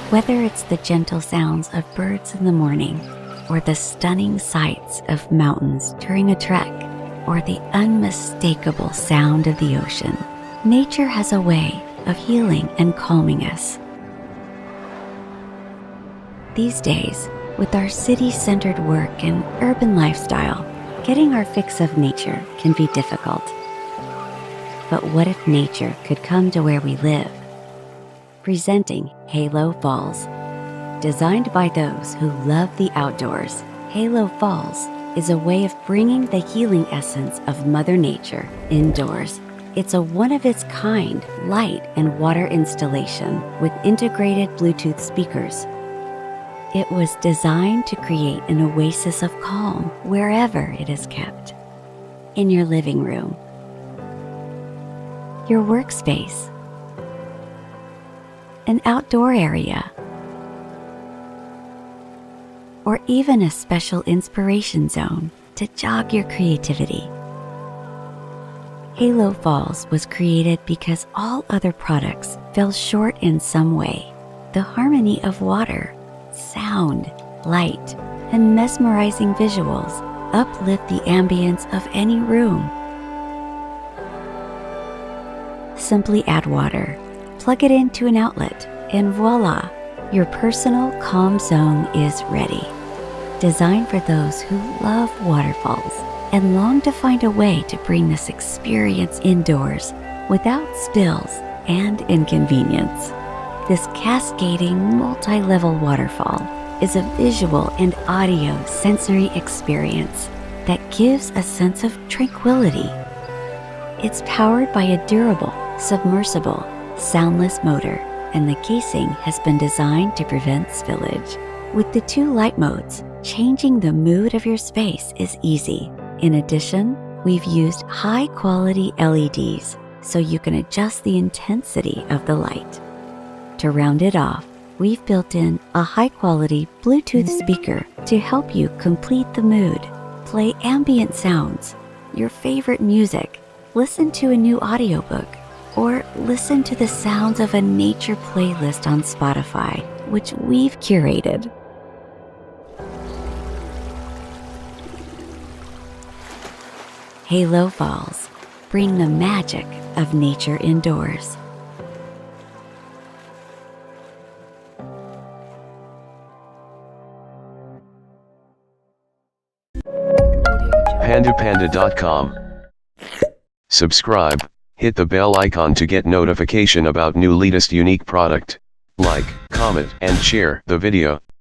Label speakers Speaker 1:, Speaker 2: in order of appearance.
Speaker 1: Whether it's the gentle sounds of birds in the morning, or the stunning sights of mountains during a trek, or the unmistakable sound of the ocean, nature has a way of healing and calming us. These days, with our city-centered work and urban lifestyle, getting our fix of nature can be difficult. But what if nature could come to where we live? Presenting HaloFalls. Designed by those who love the outdoors, HaloFalls is a way of bringing the healing essence of Mother Nature indoors. It's a one-of-its-kind light and water installation with integrated Bluetooth speakers. It was designed to create an oasis of calm wherever it is kept. In your living room, your workspace, an outdoor area, or even a special inspiration zone to jog your creativity. HaloFalls was created because all other products fell short in some way. The harmony of water, sound, light, and mesmerizing visuals uplift the ambience of any room. Simply add water, plug it into an outlet, and voila, your personal calm zone is ready. Designed for those who love waterfalls and long to find a way to bring this experience indoors without spills and inconvenience. This cascading multi-level waterfall is a visual and audio sensory experience that gives a sense of tranquility. It's powered by a durable, submersible, soundless motor, and the casing has been designed to prevent spillage. With the 2 light modes, changing the mood of your space is easy. In addition, we've used high-quality LEDs so you can adjust the intensity of the light. To round it off, we've built in a high-quality Bluetooth speaker to help you complete the mood. Play ambient sounds, your favorite music, listen to a new audiobook, or listen to the sounds of a nature playlist on Spotify, which we've curated. HaloFalls. Bring the magic of nature indoors.
Speaker 2: PanduPanda.com. Subscribe, hit the bell icon to get notification about new latest unique product. Like, comment, and share the video.